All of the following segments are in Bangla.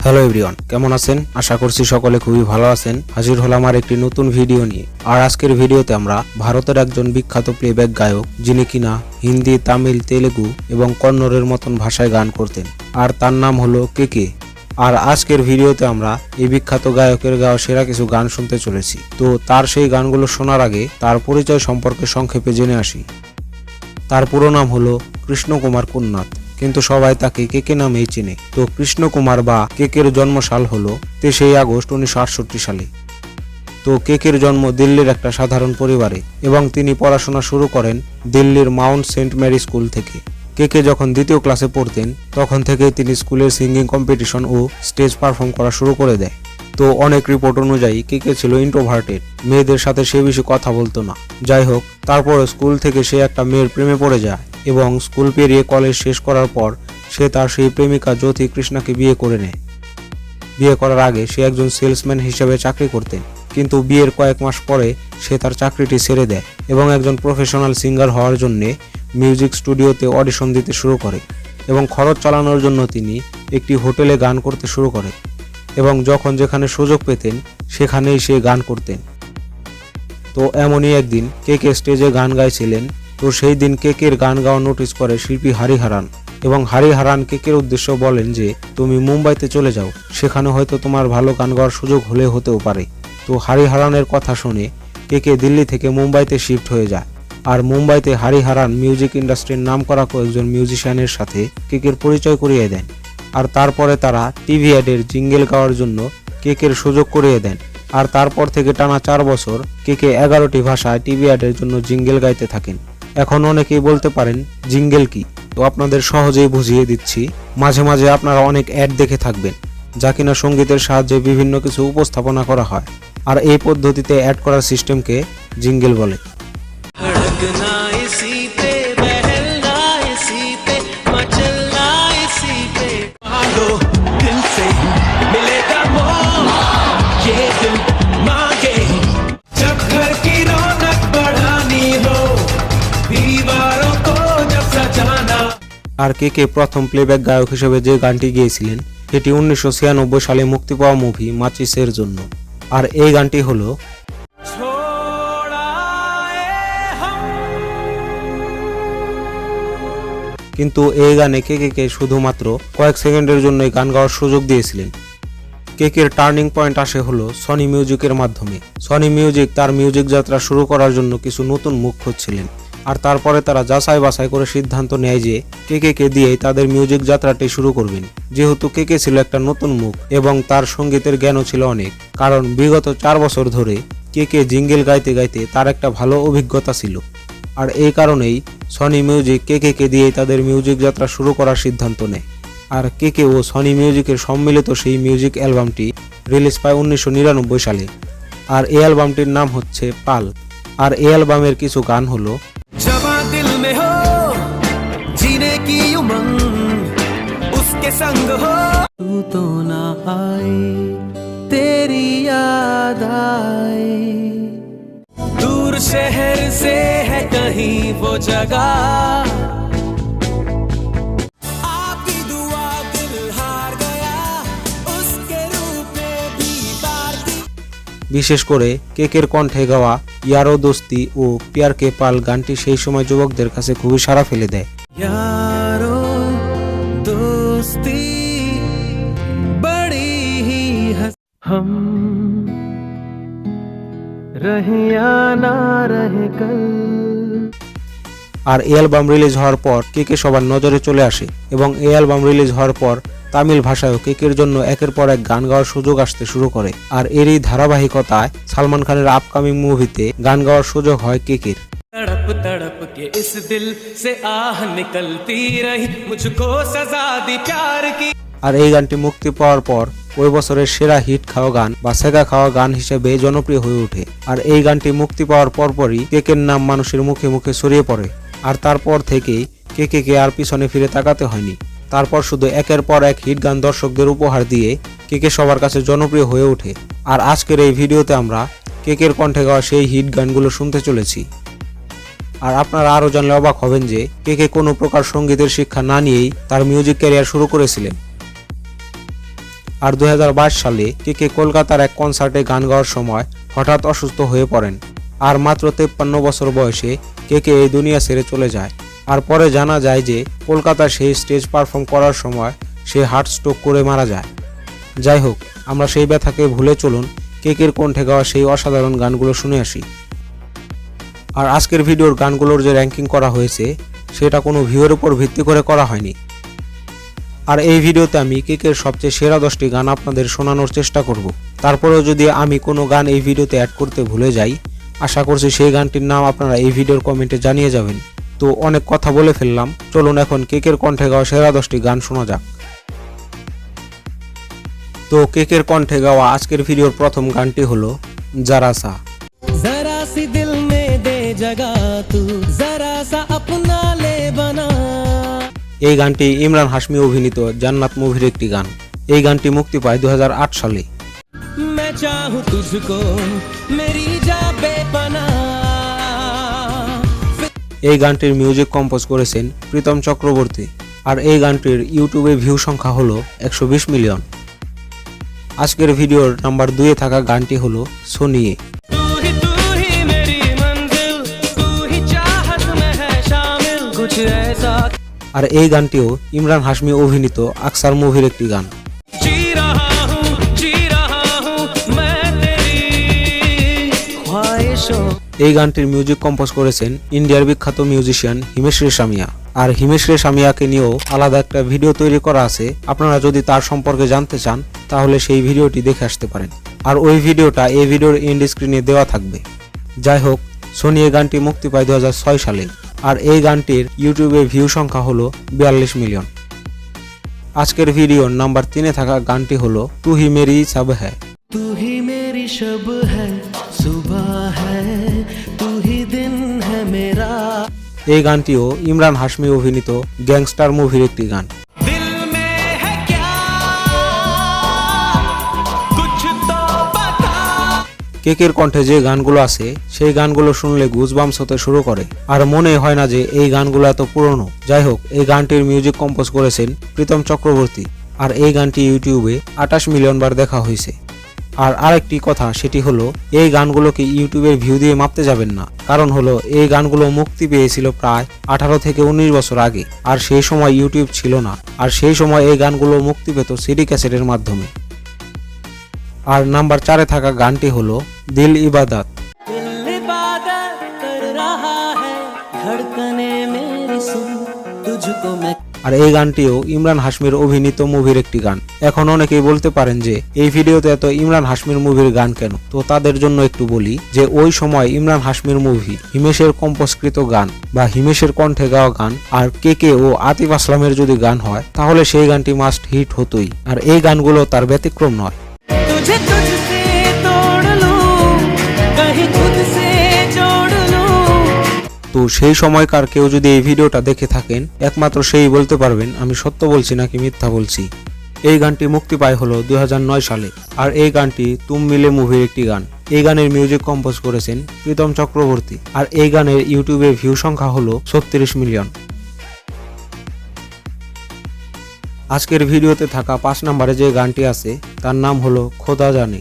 হ্যালো এভরিওয়ান, কেমন আছেন? আশা করছি সকলে খুবই ভালো আছেন। হাজির হলাম আর একটি নতুন ভিডিও নিয়ে। আর আজকের ভিডিওতে আমরা ভারতের একজন বিখ্যাত প্লেব্যাক গায়ক, যিনি কিনা হিন্দি, তামিল, তেলেগু এবং কন্নড়ের মতন ভাষায় গান করতেন, আর তার নাম হলো কেকে। আর আজকের ভিডিওতে আমরা এই বিখ্যাত গায়কের গাওয়া সেরা কিছু গান শুনতে চলেছি। তো তার সেই গানগুলো শোনার আগে তার পরিচয় সম্পর্কে সংক্ষেপে জেনে আসি। তার পুরো নাম হলো কৃষ্ণ কুমার কুন্নাথ, কিন্তু সবাই তাকে কেকে নামেই চেনে। তো কৃষ্ণ কুমার বা কেকের জন্মসাল হলো 23 আগস্ট 1968 সালে। তো কেকের জন্ম দিল্লির একটা সাধারণ পরিবারে, এবং তিনি পড়াশোনা শুরু করেন দিল্লির মাউন্ট সেন্ট মেরি স্কুল থেকে। কেকে যখন দ্বিতীয় ক্লাসে পড়তেন তখন থেকেই তিনি স্কুলের সিঙ্গিং কম্পিটিশন ও স্টেজ পারফর্ম করা শুরু করে দেয়। তো অনেক রিপোর্ট অনুযায়ী কেকে ছিল ইন্ট্রোভার্টেড, মেয়েদের সাথে সে বেশি কথা বলতো না। যাই হোক, তারপর স্কুল থেকে সে একটা মেয়ের প্রেমে পড়ে যায়, এবং স্কুল পেরিয়ে কলেজ শেষ করার পর সে তার সেই প্রেমিকা জ্যোতি কৃষ্ণাকে বিয়ে করে নেয়। বিয়ে করার আগে সে একজন সেলসম্যান হিসেবে চাকরি করতেন, কিন্তু বিয়ের কয়েক মাস পরে সে তার চাকরিটি ছেড়ে দেয় এবং একজন প্রফেশনাল সিঙ্গার হওয়ার জন্য মিউজিক স্টুডিওতে অডিশন দিতে শুরু করে, এবং খরচ চালানোর জন্য তিনি একটি হোটেলে গান করতে শুরু করে, এবং যখন যেখানে সুযোগ পেতেন সেখানেই সে গান করতেন। তো এমনই একদিন কেকে স্টেজে গান গাইছিলেন। তো সেই দিন কেকের গান গাওয়া নোটিস করে শিল্পী হরিহরান, এবং হরিহরান কেকের উদ্দেশ্য বলেন যে তুমি মুম্বাইতে চলে যাও, সেখানে হয়তো তোমার ভালো গান গাওয়ার সুযোগ হতেও পারে। তো হরিহরানের কথা শুনে কেকে দিল্লি থেকে মুম্বাইতে শিফট হয়ে যায়, আর মুম্বাইতে হরিহরান মিউজিক ইন্ডাস্ট্রির নামকরা কয়েকজন মিউজিশিয়ানের সাথে কেকের পরিচয় করিয়ে দেন, আর তারপরে তারা টিভি অ্যাডের জিঙ্গেল গাওয়ার জন্য কেকের সুযোগ করিয়ে দেন। আর তারপর থেকে টানা 4 বছর কেকে 11টি ভাষায় টিভি অ্যাডের জন্য জিঙ্গেল গাইতে থাকেন। এখন অনেকেই বলতে পারেন জিঙ্গেল কি, তো আপনাদের সহজেই বুঝিয়ে দিচ্ছি। মাঝে মাঝে আপনারা অনেক অ্যাড দেখে থাকবেন যা কিনা সঙ্গীতের সাহায্যে বিভিন্ন কিছু উপস্থাপনা করা হয়, আর এই পদ্ধতিতে অ্যাড করার সিস্টেমকে জিঙ্গেল বলে। আর কেকে প্রথম প্লেব্যাক গায়ক হিসেবে যে গানটি গেয়েছিলেন সেটি 1996 সালে মুক্তি পাওয়া মুভি মাচিসের জন্য, আর এই গানটি হলো কিন্তু এই গানে কেকে শুধুমাত্র কয়েক সেকেন্ডের জন্য গান গাওয়ার সুযোগ দিয়েছিলেন। কেকের টার্নিং পয়েন্ট আসে হলো সনি মিউজিকের মাধ্যমে। সনি মিউজিক তার মিউজিক যাত্রা শুরু করার জন্য কিছু নতুন মুখ খুঁজছিলেন, আর তারপরে তারা যাচাই বাছাই করে সিদ্ধান্ত নেয় যে কেকে দিয়েই তাদের মিউজিক যাত্রাটি শুরু করবেন, যেহেতু কেকে ছিল একটা নতুন মুখ এবং তার সঙ্গীতের জ্ঞানও ছিল অনেক, কারণ বিগত 4 বছর ধরে কেকে জিঙ্গেল গাইতে গাইতে তার একটা ভালো অভিজ্ঞতা ছিল। আর এই কারণেই সনি মিউজিক কেকে দিয়েই তাদের মিউজিক যাত্রা শুরু করার সিদ্ধান্ত নেয়। আর কেকে ও সনি মিউজিকের সম্মিলিত সেই মিউজিক অ্যালবামটি রিলিজ পায় 1999 সালে, আর এই অ্যালবামটির নাম হচ্ছে পাল। আর এই অ্যালবামের কিছু গান হলো जवां दिल में हो जीने की उमंग उसके संग हो तू तो ना आई तेरी याद आई दूर शहर से है कहीं वो जगह आपकी दुआ दिल हार गया उसके रूप में भी बार दी। বিশেষ করে কেকের কণ্ঠে গাওয়া ইয়ারো দোস্তি ও প্যার কে পাল গানটি সেই সময় যুবকদের কাছে খুবই সাড়া ফেলে দেয়। यारो दोस्ती बड़ी ही हम रहे या ना रहे कल। আর এই অ্যালবাম রিলিজ হওয়ার পর কেকে সবার নজরে চলে আসে, এবং এই অ্যালবাম রিলিজ হওয়ার পর তামিল ভাষায়ও কেকের জন্য একের পর এক গান গাওয়ার সুযোগ আসতে শুরু করে। আর এরই ধারাবাহিকতায় সালমান খানের আপকামিং মুভিতে গান গাওয়ার সুযোগ হয় কেকের। तड़प तड़प के इस दिल से आह निकलती रही मुझको सजा दी प्यार की। আর এই গানটি মুক্তি পাওয়ার পর ওই বছরের সেরা হিট খাওয়া গান বা সেগা খাওয়া গান হিসেবে জনপ্রিয় হয়ে ওঠে। আর এই গানটি মুক্তি পাওয়ার পরপরই কেকের নাম মানুষের মুখে মুখে ছড়িয়ে পড়ে, আর তারপর থেকেই কেকে আর পিছনে ফিরে তাকাতে হয়নি। তারপর শুধু একের পর এক হিট গান দর্শকদের উপহার দিয়ে কেকে সবার কাছে জনপ্রিয় হয়ে ওঠে। আর আজকের এই ভিডিওতে আমরা কেকের কণ্ঠে গাওয়া সেই হিট গানগুলো শুনতে চলেছি। আর আপনারা আরো জানলে অবাক হবেন যে কেকে কোনো প্রকার সঙ্গীতের শিক্ষা না নিয়েই তার মিউজিক ক্যারিয়ার শুরু করেছিলেন। আর 2022 সালে কেকে কলকাতার এক কনসার্টে গান গাওয়ার সময় হঠাৎ অসুস্থ হয়ে পড়েন। আর মাত্র 53 বছর বয়সে কেকে এই দুনিয়া ছেড়ে চলে যায়। আর পরে জানা যায় যে কলকাতার সেই স্টেজ পারফর্ম করার সময় সে হার্ট স্ট্রোক করে মারা যায়। যাই হোক, আমরা সেই ব্যথাকে ভুলে চলুন কেকের কণ্ঠে গাওয়া সেই অসাধারণ গানগুলো শুনে আসি। আর আজকের ভিডিওর গানগুলোর যে র্যাঙ্কিং করা হয়েছে সেটা কোনো ভিউয়ের উপর ভিত্তি করে করা হয়নি। আর এই ভিডিওতে আমি কেকের সবচেয়ে সেরা 10টি গান আপনাদের শোনানোর চেষ্টা করব। তারপরেও যদি আমি কোনো গান এই ভিডিওতে অ্যাড করতে ভুলে যাই, আশা করছি সেই গানটির নাম আপনারা এই ভিডিওর কমেন্টে জানিয়ে যাবেন। তো অনেক কথা বলে ফেললাম, চলুন এখন কেকের কণ্ঠে গাওয়া সেরা 10টি গান শোনা যাক। তো কেকের কণ্ঠে গাওয়া আজকের ভিডিওর প্রথম গানটি হলো জরা সা। जरा सी दिल में दे जगह तू जरा सा अपना ले बना। এই গানটি ইমরান হাশমি অভিনীত জান্নাত মুভির একটি গান। এই গানটি মুক্তি পায় 2008 সালে। मैं चाहूँ तुझको मेरी जा बेपनाह। এই গানটির মিউজিক কম্পোজ করেছেন প্রীতম চক্রবর্তী। আর এই গানটির ইউটিউবে ভিউ সংখ্যা হলো 120 মিলিয়ন। আজকের ভিডিওর নাম্বার 2-এ থাকা গানটি হলো সোনিয়ে। तू ही मेरी मंजिल तू ही चाहत में है शामिल कुछ ऐसा। আর এই গানটিও ইমরান হাশমি অভিনীত আকসার মুভির একটি গান। जी रहा हूँ मैं तेरी ख्वाहिशों। এই গানটির মিউজিক কম্পোজ করেছেন ইন্ডিয়ার বিখ্যাত মিউজিশিয়ান হিমেশ রেশামিয়া। আর হিমেশ রেশামিয়াকে নিয়েও আলাদা একটা ভিডিও তৈরি করা আছে। আপনারা যদি তার সম্পর্কে জানতে চান তাহলে সেই ভিডিওটি দেখে আসতে পারেন। আর ওই ভিডিওটা এই ভিডিওর এন্ড স্ক্রিনে দেওয়া থাকবে। যাই হোক, সোনিয়ে গানটি মুক্তি পায় 2006 সালে। আর এই গানটির ইউটিউবে ভিউ সংখ্যা হলো 42 মিলিয়ন। আজকের ভিডিওর নাম্বার 3-এ থাকা গানটি হলো তু হি মেরি সব হ্যায়। तू ही मेरी शब है सुबह है तू ही दिन है मेरा। এই গানটিও ইমরান হাশমি অভিনীত গ্যাংস্টার মুভির একটি গান। दिल में है क्या कुछ तो बता। কেকের কণ্ঠে যে গানগুলো আছে সেই গানগুলো শুনলে গুজবাম্পস হতে শুরু করে। আর মনে হয় না যে এই গানগুলো এত পুরনো। যাই হোক, এই গানটির মিউজিক কম্পোজ করেছেন প্রীতম চক্রবর্তী। আর এই গানটি ইউটিউবে 28 মিলিয়ন বার দেখা হয়েছে। আর আরেকটি কথা, সেটি হলো এই গানগুলোকে ইউটিউবের ভিউ দিয়ে মাপতে যাবেন না। কারণ হলো এই গানগুলো মুক্তি পেয়েছিল প্রায় 18 থেকে 19 বছর আগে। আর সেই সময় ইউটিউব ছিল না। আর সেই সময় এই গানগুলো মুক্তি পেত সিডি ক্যাসেটের মাধ্যমে। আর নাম্বার 4-এ থাকা গানটি হলো দিল ইবাদত। दिल इबादत कर रहा है धड़कने मेरी सुन तुझको मैं। আর এই গানটিও ইমরান হাশমির অভিনীত মুভির একটি গান। এখন অনেকেই বলতে পারেন যে এই ভিডিওতে এত ইমরান হাশমির মুভির গান কেন? তো তাদের জন্য একটু বলি যে ওই সময় ইমরান হাশমির মুভি, হিমেশের কম্পোজকৃত গান বা হিমেশের কণ্ঠে গাওয়া গান আর কেকে ও আতিফ আসলামের যদি গান হয় তাহলে সেই গানটি মাস্ট হিট হতোই। আর এই গানগুলো তার ব্যতিক্রম নয়। तुझे तुझसे तोड़ लूं कहीं खुद से जोड़ लूं। তো সেই সময়কার কেউ যদি এই ভিডিওটা দেখে থাকেন একমাত্র সেই বলতে পারবেন আমি সত্য বলছি নাকি মিথ্যা বলছি। এই গানটি মুক্তি পায় হলো 2009 সালে। আর এই গানটি তুম মিলে মুভির একটি গান। এই গানের মিউজিক কম্পোজ করেছেন প্রীতম চক্রবর্তী। আর এই গানের ইউটিউবে ভিউ সংখ্যা হলো 36 মিলিয়ন। আজকের ভিডিওতে থাকা 5 নম্বরে যে গানটি আছে তার নাম হলো খোদা জানে।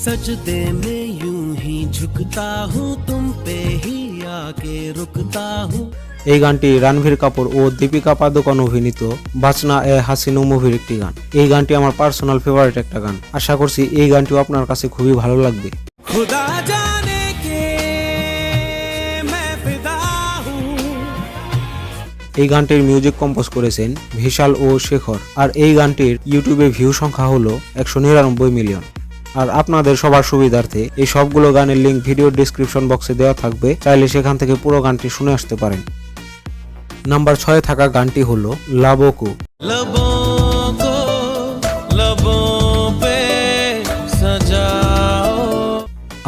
सजदे में यूं ही झुकता हूँ तुम पे ही आके रुकता हूँ। এই গানটি রণবীর কাপুর ও দীপিকা পাদুকোন অভিনীত বাচনা এ হাসিনো মুভির একটি গান। এই গানটি আমার পার্সোনাল ফেভারিট একটা গান। আশা করছি এই গানটিও আপনার কাছে খুবই ভালো লাগবে। खुदा जाने के मैं फिदा हूँ। এই গানটির মিউজিক কম্পোজ করেছেন ভিশাল ও শেখর। আর এই গানটির ইউটিউবে ভিউ সংখ্যা হলো 199 মিলিয়ন। আর আপনাদের সবার সুবিধার্থে এই সবগুলো গানের লিংক ভিডিও ডেসক্রিপশন বক্সে দেওয়া থাকবে, চাইলে সেখান থেকে পুরো গানটি শুনে আসতে পারেন। নাম্বার 6-এ থাকা গানটি হলো লাবোকো। लबों को लबों पे सजाओ।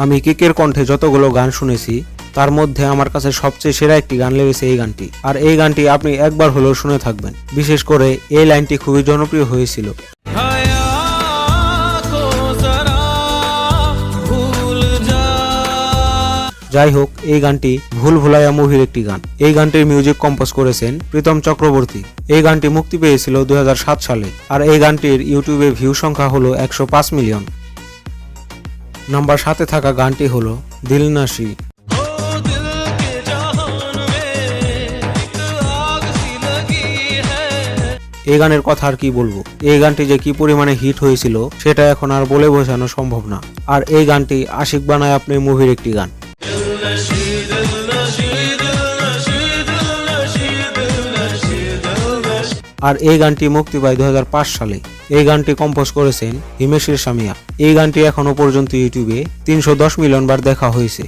আমি কেকের কণ্ঠে যতগুলো গান শুনেছি তার মধ্যে আমার কাছে সবচেয়ে সেরা একটি গান লেগেছে এই গানটি। আর এই গানটি আপনি একবার হলেও শুনে থাকবেন। বিশেষ করে এই লাইনটি খুবই জনপ্রিয় হয়েছিল। हया को जरा भूल जा। যাই হোক, এই গানটি ভুল ভুলাইয়া মুভির একটি গান। এই গানটির মিউজিক কম্পোজ করেছেন প্রীতম চক্রবর্তী। এই গানটি মুক্তি পেয়েছিল 2007 সালে আর এই গানটির ইউটিউবে ভিউ সংখ্যা হলো 105 মিলিয়ন। নাম্বার 7-এ থাকা গানটি হলো দিল নাশি। এই গানের কথা আর কি বলবো, এই গানটি যে কি পরিমাণে হিট হয়েছিল সেটা এখন আর বলে বোঝানো সম্ভব না। আর এই গানটি আশিক বানায় আপনি মুভির একটি গান। আর এই গানটি মুক্তি পায় 2005 সালে। এই গানটি কম্পোজ করেছেন হিমেশ রেশমিয়া। এই গানটি এখনো পর্যন্ত ইউটিউবে 310 মিলিয়ন বার দেখা হয়েছে।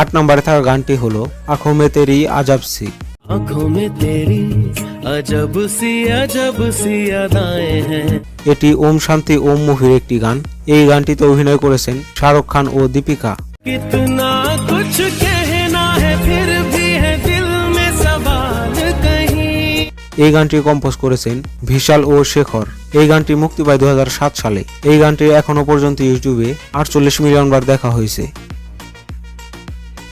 8 নম্বরে থাকা গানটি হলো আঁখোं में तेरी अजब सी। आँखों में तेरी अजब सी अदाएं हैं। এটি ওম শান্তি ওম মুভির একটি গান। এই গানটিতে অভিনয় করেছেন শাহরুখ খান ও দীপিকা। कितना कुछ कहना है फिर भी है दिल में सवाल कहीं। এই গানটি কম্পোজ করেছেন ভিশাল ও শেখর। এই গানটি মুক্তি পায় 2007 সালে। এই গানটি এখনো পর্যন্ত ইউটিউবে 48 মিলিয়ন বার দেখা হয়েছে।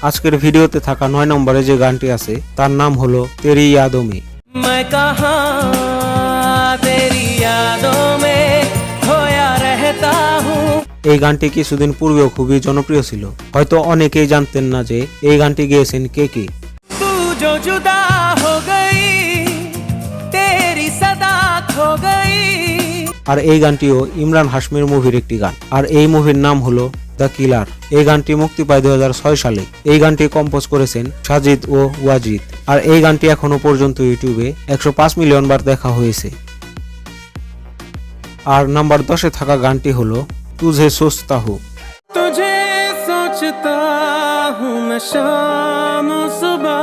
আজকের ভিডিওতে থাকা 9 নম্বরে যে গানটি আছে তার নাম হলো তেরি यादों में। मैं कहाँ तेरी यादों में खोया रहता हूँ। এই গানটি কিছুদিন পূর্বেও খুবই জনপ্রিয় ছিল। হয়তো অনেকেই জানতেন না যে এই গানটি গেয়েছেন কে। तू जो जुदा हो गई तेरी सदा खो गई। আর এই গানটিও ইমরান হাশমির মুভির একটি গান। আর এই মুভির নাম হলো দ্য কিলার। এই গানটি মুক্তি পায় 2006 সালে। এই গানটি কম্পোজ করেছেন সাজিদ ও ওয়াজিদ। আর এই গানটি এখনো পর্যন্ত ইউটিউবে 105 মিলিয়ন বার দেখা হয়েছে। আর নাম্বার 10-এ থাকা গানটি হলো তুঝে সোচতা হু। तुझे सोचता हूँ मैं शाम सुबह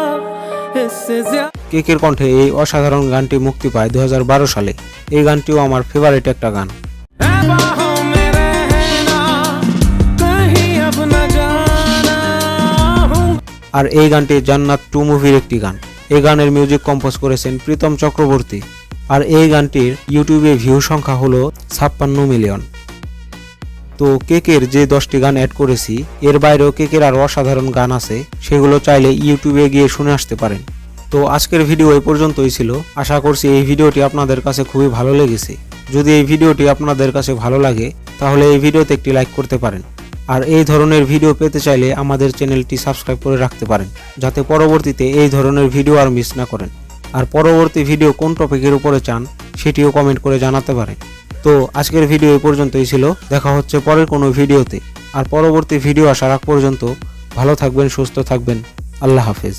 इससे ज्यादा। কেকের কণ্ঠে এই অসাধারণ গানটি মুক্তি পায় 2012 সালে। এই গানটিও আমার ফেভারিট একটা গান। बाहों में रहना कहीं अब न जाना हूँ। আর এই গানটি জান্নাত 2 মুভির একটি গান। এই গানের মিউজিক কম্পোজ করেছেন প্রীতম চক্রবর্তী। আর এই গানটির ইউটিউবে ভিউ সংখ্যা হলো 56 মিলিয়ন। তো কেকের যে 10টি গান অ্যাড করেছি এর বাইরেও কেকের আরো অসাধারণ গান আছে, সেগুলো চাইলে ইউটিউবে গিয়ে শুনে আসতে পারেন। তো আজকের ভিডিও এই পর্যন্তই ছিল। আশা করছি এই ভিডিওটি আপনাদের কাছে খুবই ভালো লেগেছে। যদি এই ভিডিওটি আপনাদের কাছে ভালো লাগে তাহলে এই ভিডিওতে একটি লাইক করতে পারেন। আর এই ধরনের ভিডিও পেতে চাইলে আমাদের চ্যানেলটি সাবস্ক্রাইব করে রাখতে পারেন, যাতে পরবর্তীতে এই ধরনের ভিডিও আর মিস না করেন। আর পরবর্তী ভিডিও কোন টপিকের উপরে চান সেটিও কমেন্ট করে জানাতে পারেন। তো আজকের ভিডিও এই পর্যন্তই ছিল। দেখা হচ্ছে পরের কোনো ভিডিওতে। আর পরবর্তী ভিডিও আসার আগ পর্যন্ত ভালো থাকবেন, সুস্থ থাকবেন। আল্লাহ হাফেজ।